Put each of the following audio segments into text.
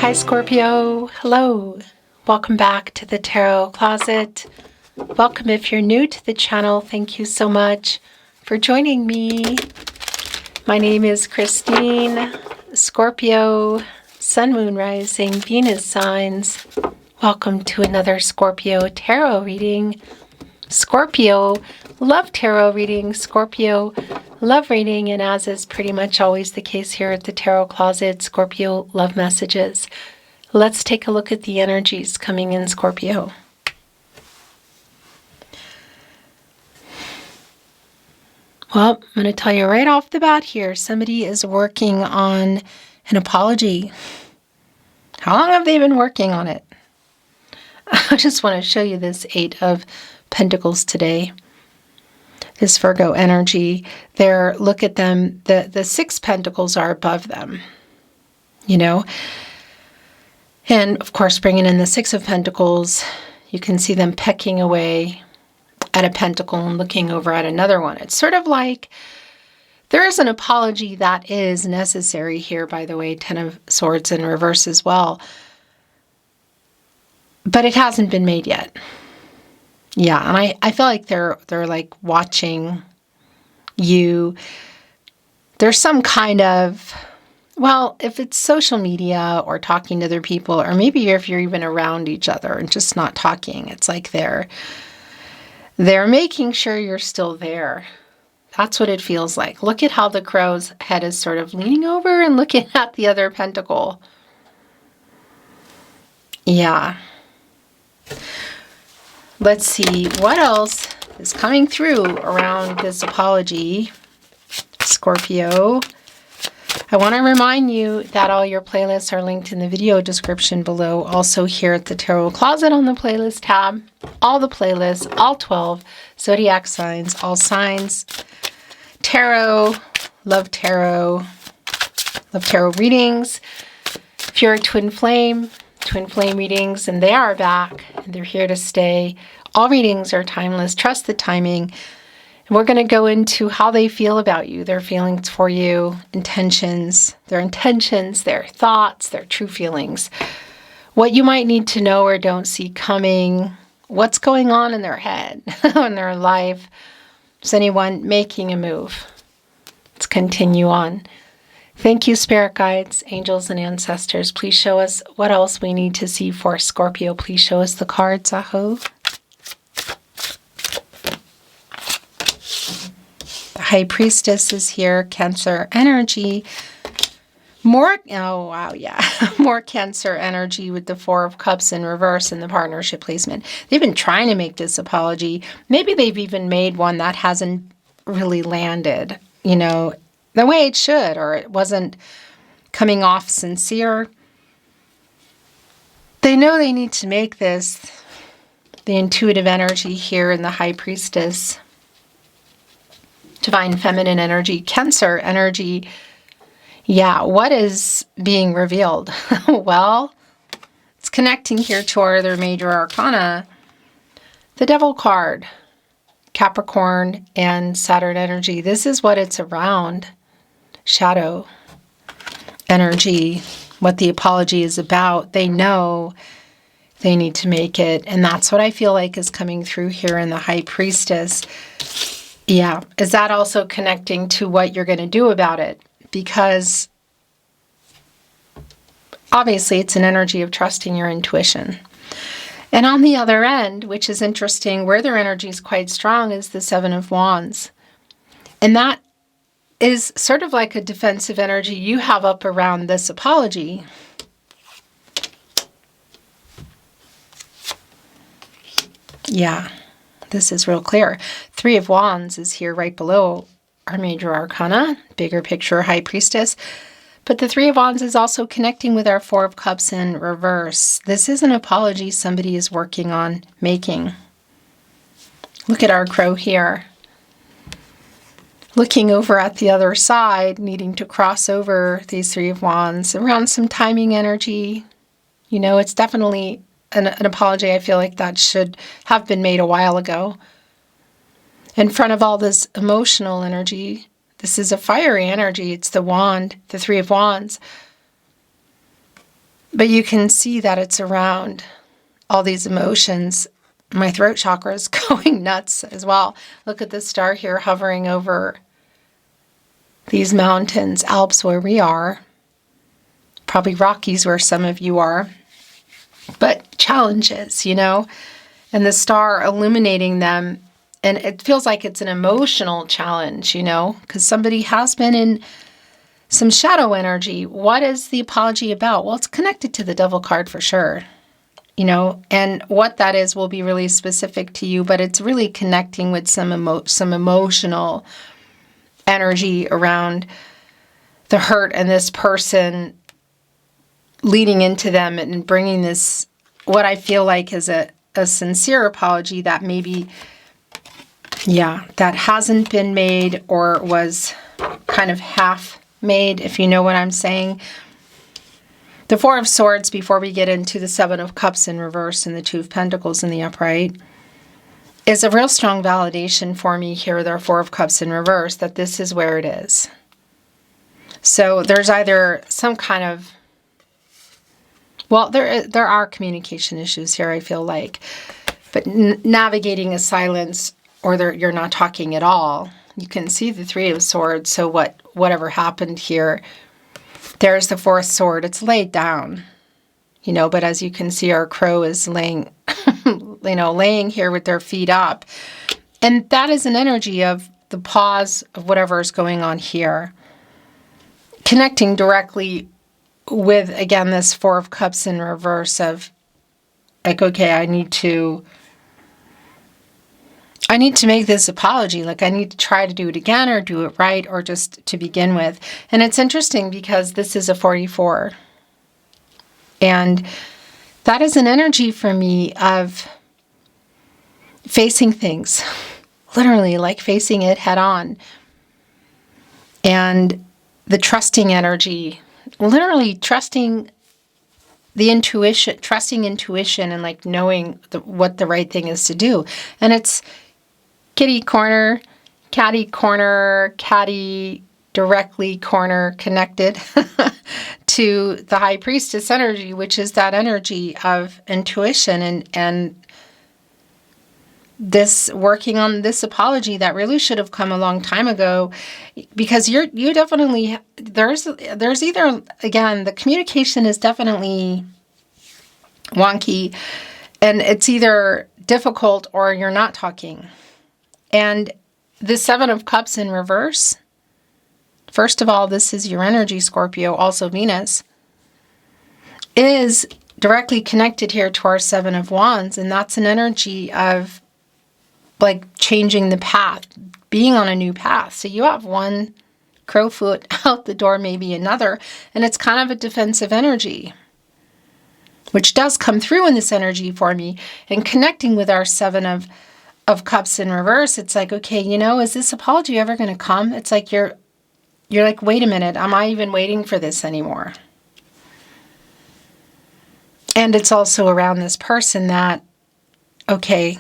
Hi Scorpio, hello. Welcome back to the Tarot Closet. Welcome if you're new to the channel. Thank you so much for joining me. My name is Christine, Scorpio, Sun, Moon, Rising, Venus signs. Welcome to another Scorpio tarot reading. Scorpio, love tarot reading. Scorpio, love reading, and as is pretty much always the case here at the Tarot Closet, Scorpio, love messages. Let's take a look at the energies coming in, Scorpio. Well, I'm going to tell you right off the bat here, somebody is working on an apology. How long have they been working on it? I just want to show you this Eight of Pentacles today. This Virgo energy. There, look at them. The Six Pentacles are above them, you know. And of course, bringing in the Six of Pentacles, you can see them pecking away at a pentacle and looking over at another one. It's sort of like there is an apology that is necessary here, by the way, Ten of Swords in reverse as well. But it hasn't been made yet. Yeah, and I feel like they're like watching you. There's some kind of, well, if it's social media or talking to other people, or maybe if you're even around each other and just not talking, it's like they're making sure you're still there. That's what it feels like. Look at how the crow's head is sort of leaning over and looking at the other pentacle. Yeah. Let's see what else is coming through around this apology, Scorpio. I want to remind you that all your playlists are linked in the video description below. Also here at the Tarot Closet on the playlist tab. All the playlists, all 12 zodiac signs, all signs, tarot, love tarot readings. If you're a twin flame readings, and they are back, and they're here to stay. All readings are timeless. Trust the timing. And we're going to go into how they feel about you, their feelings for you, their intentions, their thoughts, their true feelings, what you might need to know or don't see coming, what's going on in their head, in their life. Is anyone making a move? Let's continue on. Thank you, spirit guides, angels, and ancestors. Please show us what else we need to see for Scorpio. Please show us the cards, Aho. The High Priestess is here, Cancer energy. More Cancer energy with the Four of Cups in reverse in the partnership placement. They've been trying to make this apology. Maybe they've even made one that hasn't really landed, you know, the way it should, or it wasn't coming off sincere. They know they need to make this. The intuitive energy here in the High Priestess. Divine feminine energy, Cancer energy. Yeah, what is being revealed? Well, it's connecting here to our other major arcana. The Devil card, Capricorn and Saturn energy. This is what it's around. Shadow energy, what the apology is about. They know they need to make it. And that's what I feel like is coming through here in the High Priestess. Yeah. Is that also connecting to what you're going to do about it? Because obviously it's an energy of trusting your intuition. And on the other end, which is interesting, where their energy is quite strong, is the Seven of Wands. And that is sort of like a defensive energy you have up around this apology. Yeah, this is real clear. Three of Wands is here right below our major arcana, bigger picture High Priestess. But the Three of Wands is also connecting with our Four of Cups in reverse. This is an apology somebody is working on making. Look at our crow here. Looking over at the other side, needing to cross over these Three of Wands around some timing energy. You know, it's definitely an apology I feel like that should have been made a while ago. In front of all this emotional energy, this is a fiery energy. It's the wand, the Three of Wands. But you can see that it's around all these emotions. My throat chakra is going nuts as well. Look at the star here hovering over these mountains, Alps where we are, probably Rockies where some of you are, but challenges, and the star illuminating them. And it feels like it's an emotional challenge, because somebody has been in some shadow energy. What is the apology about? Well, it's connected to the Devil card for sure, and what that is will be really specific to you, but it's really connecting with some emotional energy around the hurt and this person leading into them and bringing this, what I feel like is a sincere apology that maybe, that hasn't been made or was kind of half made, if you know what I'm saying. The Four of Swords, before we get into the Seven of Cups in reverse and the Two of Pentacles in the upright, is a real strong validation for me here, there, Four of Cups in reverse, that this is where it is. So there's either some kind of, well, there are communication issues here, I feel like, but navigating a silence, or you're not talking at all. You can see the Three of Swords, so whatever happened here, there's the Fourth Sword. It's laid down, but as you can see, our crow is laying here with their feet up. And that is an energy of the pause of whatever is going on here. Connecting directly with, again, this Four of Cups in reverse of, like, okay, I need to make this apology. Like, I need to try to do it again or do it right or just to begin with. And it's interesting because this is a 44. And that is an energy for me of facing things, literally like facing it head on. And the trusting energy, literally trusting the intuition, trusting intuition and like knowing what the right thing is to do. And it's catty corner, directly corner connected to the High Priestess energy, which is that energy of intuition and this working on this apology that really should have come a long time ago, because you definitely, there's either, again, the communication is definitely wonky and it's either difficult or you're not talking. And the Seven of Cups in reverse, first of all, this is your energy, Scorpio, also Venus, is directly connected here to our Seven of Wands. And that's an energy of like changing the path, being on a new path. So you have one crowfoot out the door, maybe another, and it's kind of a defensive energy, which does come through in this energy for me. And connecting with our Seven of Cups in reverse, it's like, okay, is this apology ever going to come? It's like you're like, wait a minute, am I even waiting for this anymore? And it's also around this person that, okay,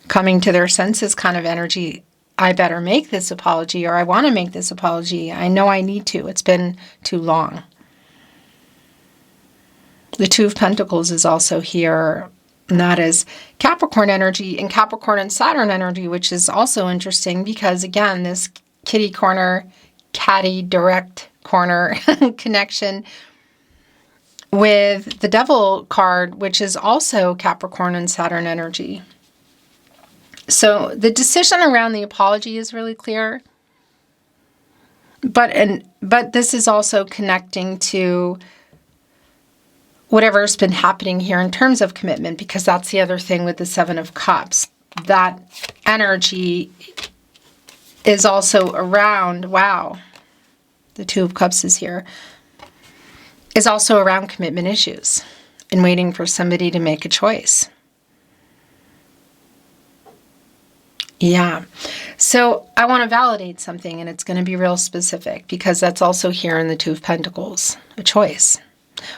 coming to their senses kind of energy, I better make this apology, or I want to make this apology. I know I need to. It's been too long. The Two of Pentacles is also here, and that is Capricorn energy and Capricorn and Saturn energy, which is also interesting because, again, this catty direct corner connection with the Devil card, which is also Capricorn and Saturn energy. So the decision around the apology is really clear. But this is also connecting to whatever's been happening here in terms of commitment, because that's the other thing with the Seven of Cups. That energy is also around, wow, the Two of Cups is here, is also around commitment issues and waiting for somebody to make a choice. Yeah. So I want to validate something, and it's going to be real specific because that's also here in the Two of Pentacles, a choice.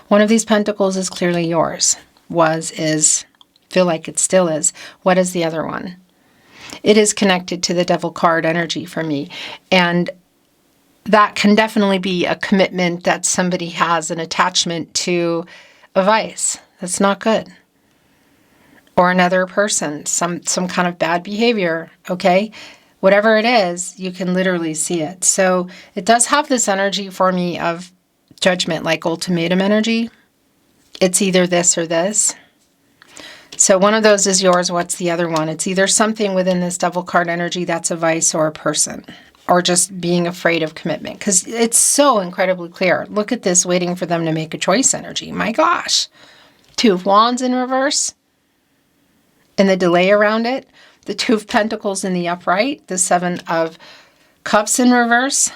One of these pentacles is clearly yours. Feel like it still is. What is the other one? It is connected to the Devil card energy for me. And that can definitely be a commitment that somebody has an attachment to a vice. That's not good. Or another person, some kind of bad behavior, okay? Whatever it is, you can literally see it. So it does have this energy for me of judgment, like ultimatum energy. It's either this or this. So one of those is yours. What's the other one? It's either something within this devil card energy that's a vice or a person, or just being afraid of commitment, because it's so incredibly clear. Look at this waiting for them to make a choice energy. My gosh. 2 of Wands in reverse and the delay around it. The 2 of Pentacles in the upright. The 7 of Cups in reverse.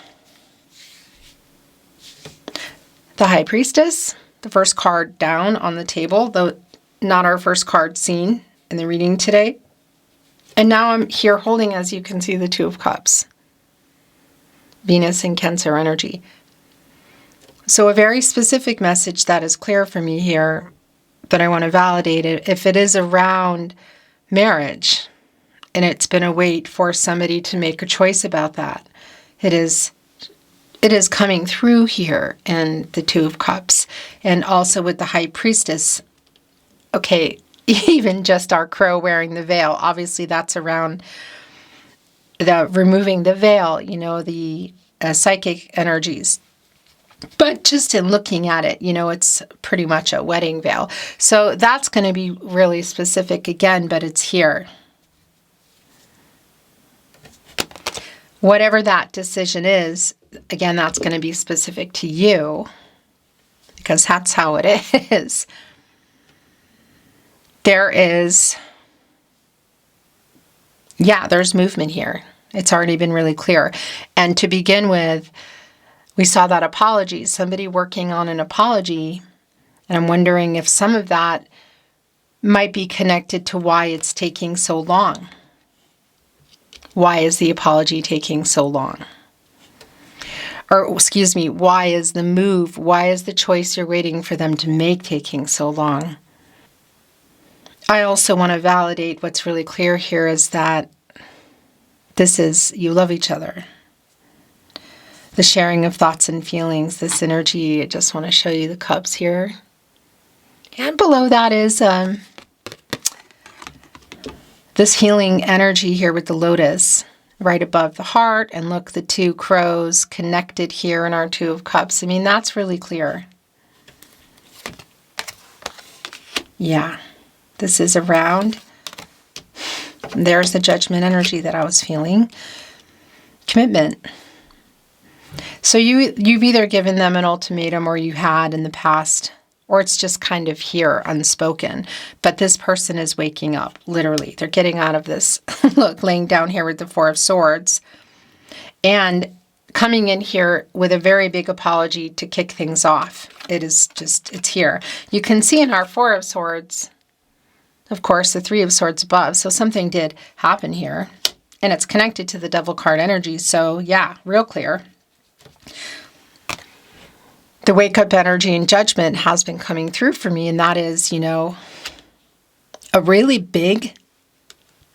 The High Priestess, the first card down on the table, though not our first card seen in the reading today. And now I'm here holding, as you can see, the 2 of Cups. Venus and Cancer energy. So a very specific message that is clear for me here that I want to validate it. If it is around marriage and it's been a wait for somebody to make a choice about that, it is coming through here in the 2 of Cups. And also with the High Priestess, okay, even just our crow wearing the veil, obviously that's around the removing the veil, you know, the psychic energies. But just in looking at it, you know, it's pretty much a wedding veil. So that's going to be really specific again, but it's here. Whatever that decision is, again, that's going to be specific to you, because that's how it is. There is, yeah, there's movement here. It's already been really clear. And to begin with, we saw that apology, somebody working on an apology. And I'm wondering if some of that might be connected to why it's taking so long. Why is the apology taking so long? Or, excuse me, why is the move, why is the choice you're waiting for them to make taking so long? I also want to validate what's really clear here is that this is, you love each other. The sharing of thoughts and feelings, this energy, I just want to show you the cups here. And below that is this healing energy here with the lotus right above the heart. And look, the 2 crows connected here in our 2 of Cups. I mean, that's really clear. Yeah, this is around. There's the judgment energy that I was feeling. Commitment. So you've either given them an ultimatum or you had in the past, or it's just kind of here, unspoken. But this person is waking up, literally. They're getting out of this, look, laying down here with the 4 of Swords, and coming in here with a very big apology to kick things off. It is just, it's here. You can see in our 4 of Swords, of course, the 3 of Swords above. So something did happen here, and it's connected to the Devil card energy. So yeah, real clear. The wake-up energy and judgment has been coming through for me, and that is, you know, a really big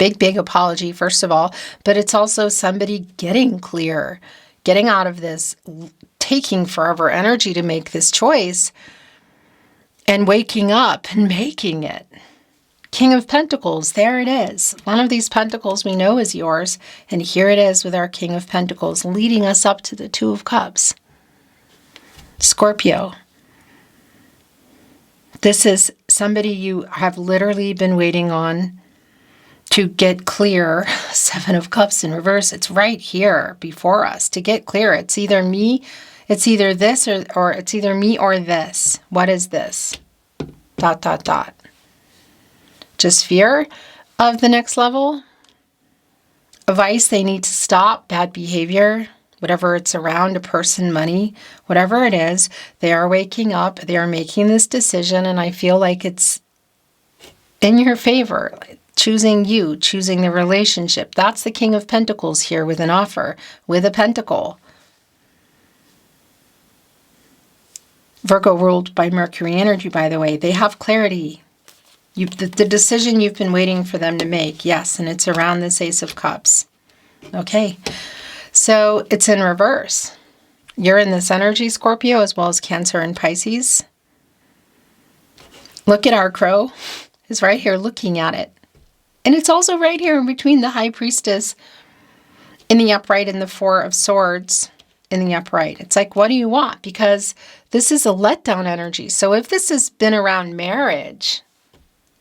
apology, first of all, but it's also somebody getting clear, getting out of this, taking forever energy to make this choice, and waking up and making it. King of Pentacles, there it is. One of these pentacles we know is yours, and here it is with our King of Pentacles, leading us up to the 2 of Cups. Scorpio. This is somebody you have literally been waiting on to get clear. 7 of Cups in reverse. It's right here before us to get clear. It's either me, it's either this, or it's either me or this. What is this? ... Just fear of the next level. A vice they need to stop. Bad behavior. Whatever it's around, a person, money, whatever it is, they are waking up, they are making this decision, and I feel like it's in your favor. Choosing you, choosing the relationship. That's the King of Pentacles here with an offer, with a pentacle. Virgo ruled by Mercury energy, by the way. They have clarity. The decision you've been waiting for them to make, yes, and it's around this Ace of Cups. Okay. So it's in reverse. You're in this energy, Scorpio, as well as Cancer and Pisces. Look at our crow. It's right here looking at it. And it's also right here in between the High Priestess in the upright and the Four of Swords in the upright. It's like, what do you want? Because this is a letdown energy. So if this has been around marriage,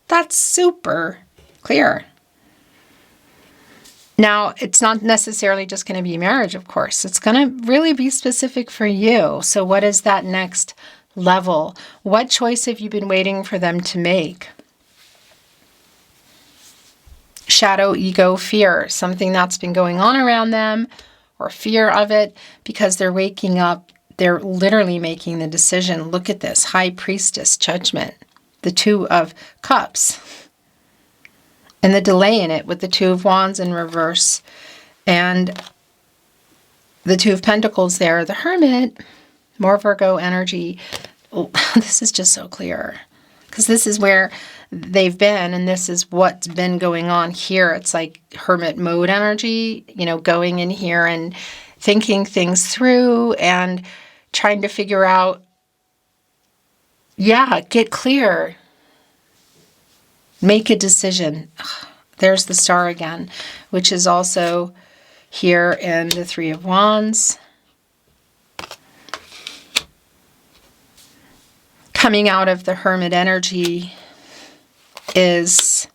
that's super clear. Now, it's not necessarily just going to be marriage, of course. It's going to really be specific for you. So what is that next level? What choice have you been waiting for them to make? Shadow, ego, fear. Something that's been going on around them, or fear of it, because they're waking up. They're literally making the decision. Look at this. High Priestess, Judgment. The Two of Cups. And the delay in it with the Two of Wands in reverse. And the Two of Pentacles there. The Hermit. More Virgo energy. Oh, this is just so clear. Because this is where they've been, and this is what's been going on here. It's like hermit mode energy, you know, going in here and thinking things through and trying to figure out, yeah, get clear. Make a decision. There's the Star again, which is also here in the Three of Wands. Coming out of the Hermit energy is,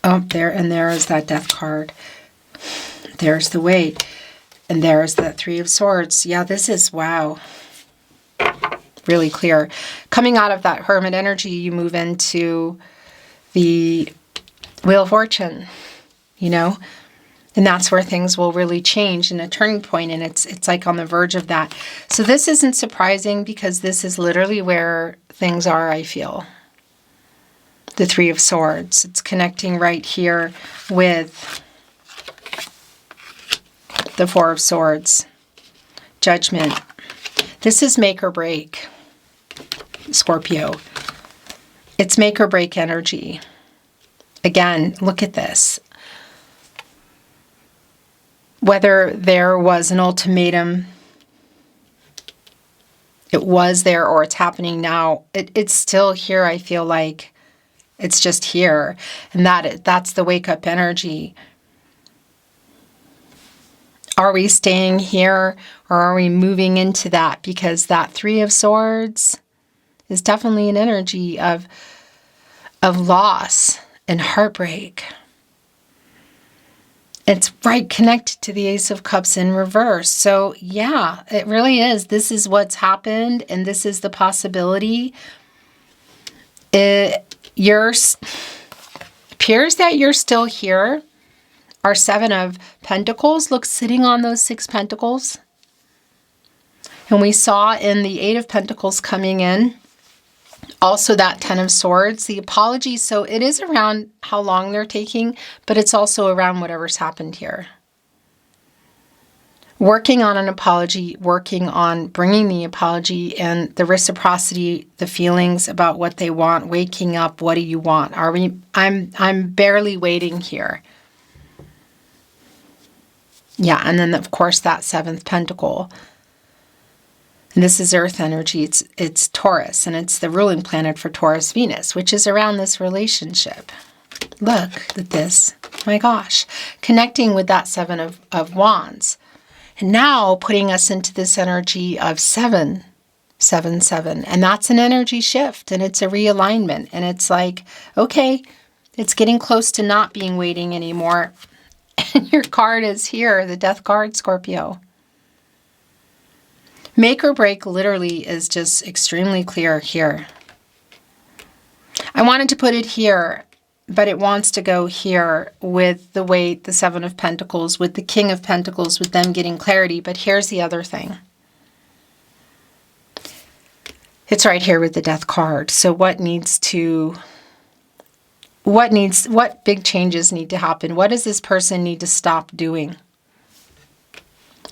oh, there, and there is that Death card. There's the Weight, and there's that Three of Swords. Yeah, this is, wow, really clear. Coming out of that Hermit energy, you move into the Wheel of Fortune, you know, and that's where things will really change in a turning point, and it's like on the verge of that. So this isn't surprising because this is literally where things are, I feel. The Three of Swords. It's connecting right here with the Four of Swords. Judgment. This is make or break, Scorpio. It's make or break energy. Again, look at this. Whether there was an ultimatum, it was there, or it's happening now, it's still here. I feel like it's just here. And that's the wake-up energy. Are we staying here, or are we moving into that? Because that Three of Swords is definitely an energy of loss and heartbreak. It's right connected to the Ace of Cups in reverse. So yeah, it really is. This is what's happened, and this is the possibility. It appears that you're still here. Our Seven of Pentacles, look, sitting on those 6 pentacles. And we saw in the Eight of Pentacles coming in, also that Ten of Swords, the apology. So it is around how long they're taking, but it's also around whatever's happened here. Working on an apology, working on bringing the apology and the reciprocity, the feelings about what they want, waking up, what do you want? I'm barely waiting here. Yeah, and then of course that 7th pentacle. And this is Earth energy. It's Taurus, and it's the ruling planet for Taurus, Venus, which is around this relationship. Look at this. My gosh. Connecting with that 7 of Wands. And now putting us into this energy of 7, 7, 7. And that's an energy shift, and it's a realignment. And it's like, okay, it's getting close to not being waiting anymore. And your card is here, the Death card, Scorpio. Make or break literally is just extremely clear here. I wanted to put it here, but it wants to go here with the Weight, the 7 of Pentacles, with the King of Pentacles, with them getting clarity. But here's the other thing. It's right here with the Death card. So what big changes need to happen? What does this person need to stop doing?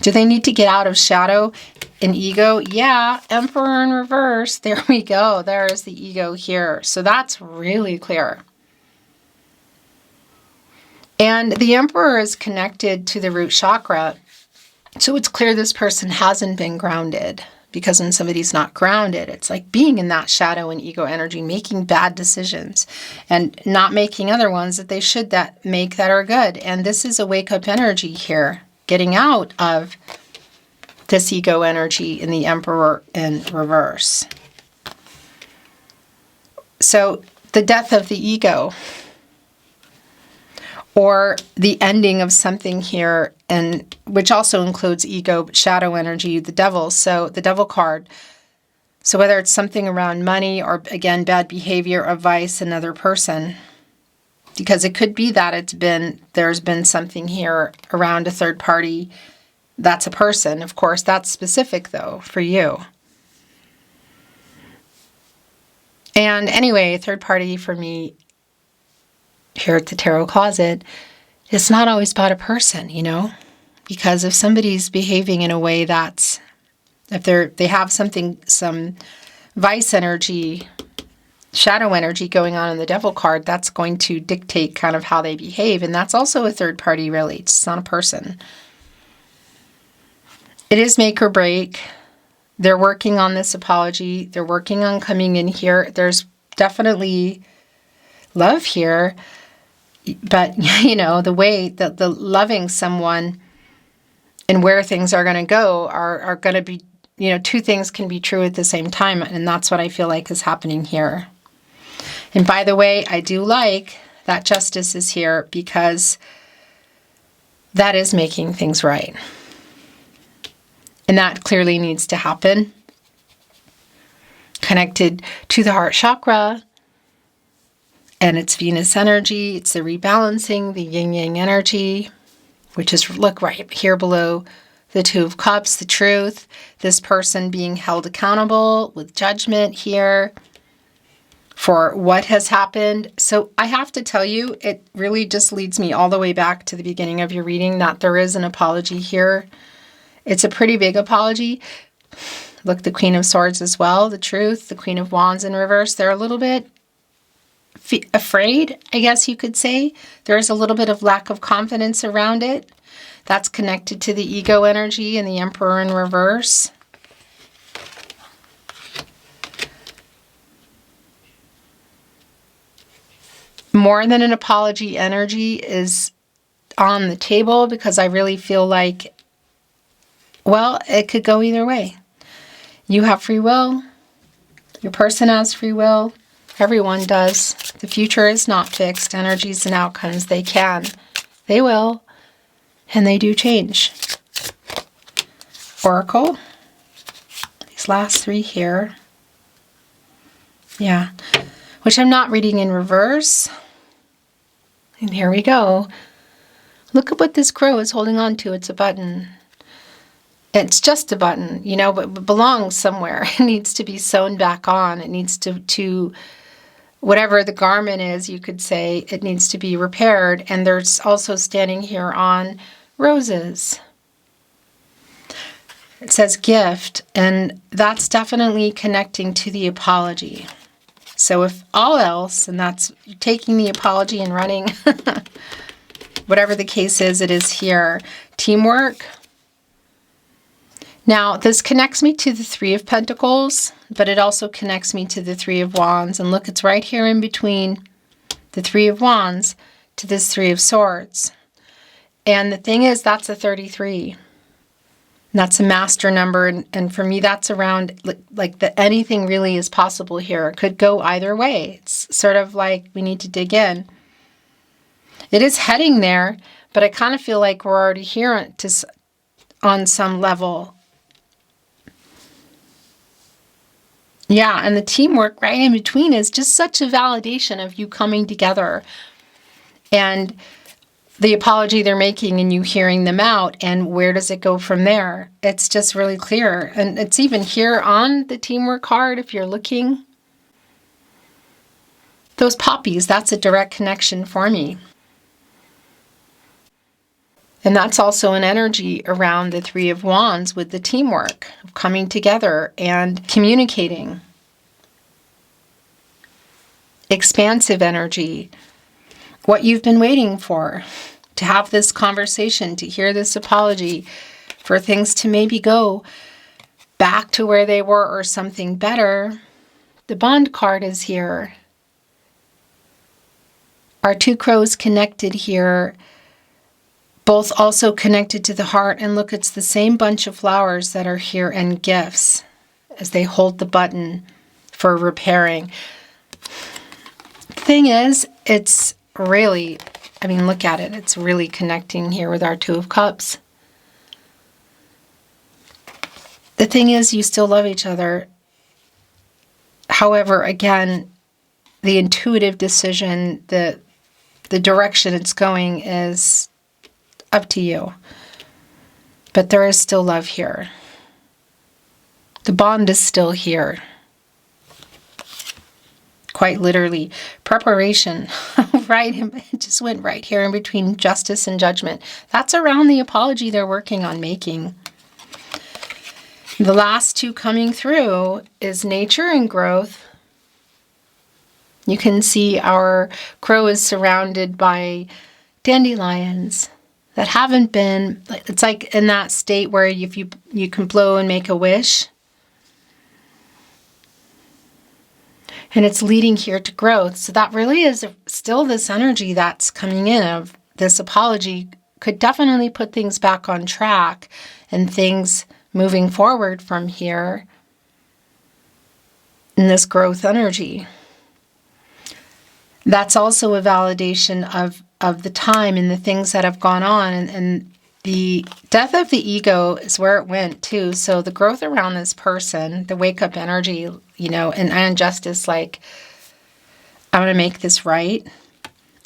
Do they need to get out of shadow and ego? Yeah, Emperor in reverse. There we go. There is the ego here. So that's really clear. And the Emperor is connected to the root chakra. So it's clear this person hasn't been grounded, because when somebody's not grounded, it's like being in that shadow and ego energy, making bad decisions and not making other ones that they should make that are good. And this is a wake-up energy here, getting out of this ego energy in the Emperor in reverse. So the death of the ego, or the ending of something here, and which also includes ego, shadow energy, the devil. So the devil card. So whether it's something around money or, again, bad behavior of vice, another person, because it could be that there's been something here around a third party. That's a person. Of course, that's specific, though, for you. And anyway, third party for me here at the Tarot Closet, it's not always about a person, because if somebody's behaving in a way that's, if they have some vice energy, shadow energy going on in the devil card, that's going to dictate kind of how they behave. And that's also a third party, really. It's not a person. It is make or break. They're working on this apology. They're working on coming in here. There's definitely love here. But, the way that the loving someone and where things are going to go are going to be, two things can be true at the same time. And that's what I feel like is happening here. And by the way, I do like that justice is here, because that is making things right. And that clearly needs to happen. Connected to the heart chakra. And it's Venus energy. It's the rebalancing, the yin-yang energy, which is, look, right here below the Two of Cups, the truth. This person being held accountable with judgment here for what has happened. So I have to tell you, it really just leads me all the way back to the beginning of your reading that there is an apology here. It's a pretty big apology. Look, the Queen of Swords as well, the truth, the Queen of Wands in reverse. They're a little bit afraid, I guess you could say. There is a little bit of lack of confidence around it. That's connected to the ego energy and the Emperor in reverse. More than an apology energy is on the table, because I really feel like, well, it could go either way. You have free will. Your person has free will. Everyone does. The future is not fixed. Energies and outcomes, they will, and they do change. Oracle. These last three here. Yeah. Which I'm not reading in reverse. And here we go. Look at what this crow is holding on to. It's a button. It's just a button, but it belongs somewhere. It needs to be sewn back on. It needs to whatever the garment is, you could say, it needs to be repaired. And there's also standing here on roses. It says gift, and that's definitely connecting to the apology. So if all else, and that's taking the apology and running, whatever the case is, it is here. Teamwork. Now, this connects me to the Three of Pentacles, but it also connects me to the Three of Wands. And look, it's right here in between the Three of Wands to this Three of Swords. And the thing is, that's a 33. And that's a master number. And for me, that's around, like anything really is possible here. It could go either way. It's sort of like we need to dig in. It is heading there, but I kind of feel like we're already here on some level. Yeah, and the teamwork right in between is just such a validation of you coming together and the apology they're making and you hearing them out, and where does it go from there? It's just really clear. And it's even here on the teamwork card, if you're looking. Those poppies, that's a direct connection for me. And that's also an energy around the Three of Wands with the teamwork, of coming together and communicating. Expansive energy. what you've been waiting for, to have this conversation, to hear this apology, for things to maybe go back to where they were or something better. The Bond card is here. Our two crows connected here, both also connected to the heart. And look, it's the same bunch of flowers that are here and gifts as they hold the button for repairing. Thing is, it's really, I mean, look at it. It's really connecting here with our Two of Cups. The thing is, you still love each other. However, again, the intuitive decision, the direction it's going is up to you. But there is still love here. The bond is still here. Quite literally. Preparation. Right? It just went right here in between justice and judgment. That's around the apology they're working on making. The last two coming through is nature and growth. You can see our crow is surrounded by dandelions that haven't been, it's like in that state where if you can blow and make a wish. And it's leading here to growth. So that really is still this energy that's coming in of this apology could definitely put things back on track and things moving forward from here in this growth energy. That's also a validation of the time and the things that have gone on. And the death of the ego is where it went too. So the growth around this person, the wake up energy, you know, and justice, like, I'm going to make this right.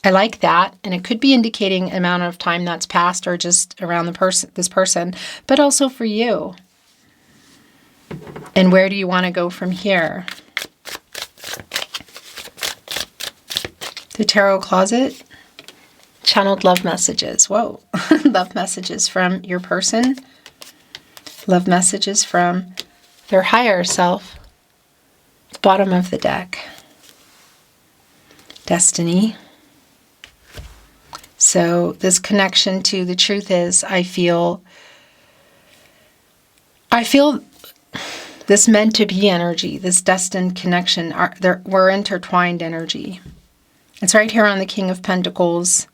I like that. And it could be indicating amount of time that's passed or just around this person, but also for you. And where do you want to go from here? The tarot closet. Channeled love messages. Whoa. Love messages from your person. Love messages from their higher self. The bottom of the deck. Destiny. So this connection to the truth is, I feel this meant to be energy, this destined connection, we're intertwined energy. It's right here on the King of Pentacles.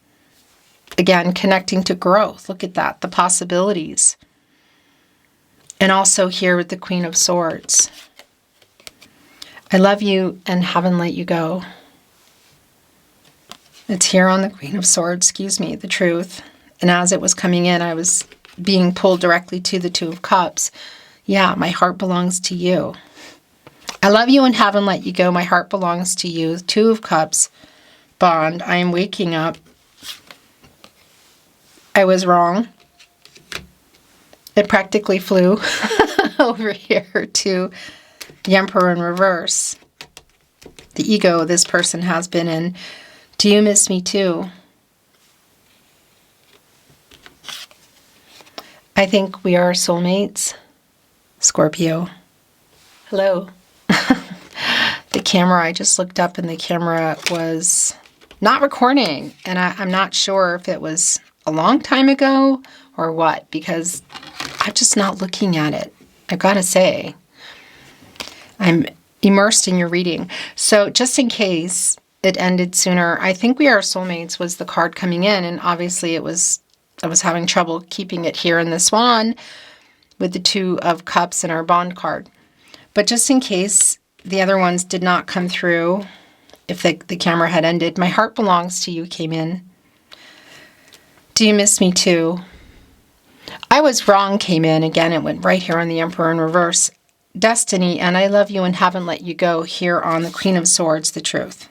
Again, connecting to growth. Look at that, the possibilities. And also here with the Queen of Swords. I love you and haven't let you go. It's here on the Queen of Swords, the truth. And as it was coming in, I was being pulled directly to the Two of Cups. Yeah, my heart belongs to you. I love you and haven't let you go. My heart belongs to you. Two of Cups, bond. I am waking up. I was wrong. It practically flew over here to the Emperor in reverse. The ego this person has been in. Do you miss me too? I think we are soulmates. Scorpio. Hello. The camera, I just looked up and the camera was not recording. And I'm not sure if it was a long time ago or what, because I'm just not looking at it. I've got to say, I'm immersed in your reading. So just in case it ended sooner, I think we are soulmates was the card coming in. And obviously I was having trouble keeping it here in the Swan with the Two of Cups and our bond card. But just in case the other ones did not come through, if the camera had ended, my heart belongs to you came in. Do you miss me too? I was wrong came in. Again, it went right here on the Emperor in reverse. Destiny and I love you and haven't let you go here on the Queen of Swords, the truth.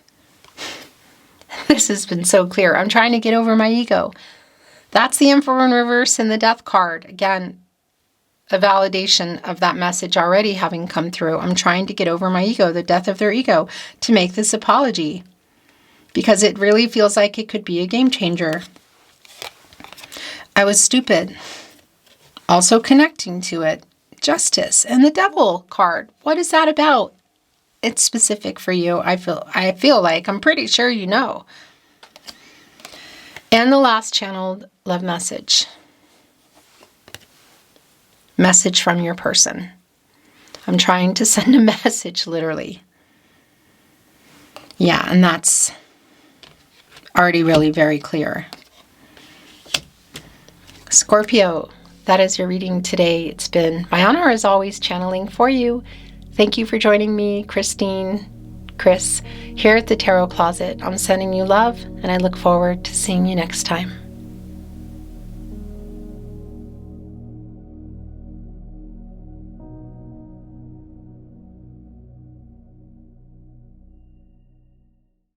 This has been so clear. I'm trying to get over my ego. That's the Emperor in reverse and the Death card. Again, a validation of that message already having come through. I'm trying to get over my ego, the death of their ego, to make this apology. Because it really feels like it could be a game changer. I was stupid. Also connecting to it. Justice and the Devil card. What is that about? It's specific for you. I feel like, I'm pretty sure you know. And the last channeled love message. Message from your person. I'm trying to send a message, literally. Yeah, and that's already really very clear. Scorpio, that is your reading today. It's been my honor, as always, channeling for you. Thank you for joining me, Chris, here at the Tarot Closet. I'm sending you love, and I look forward to seeing you next time.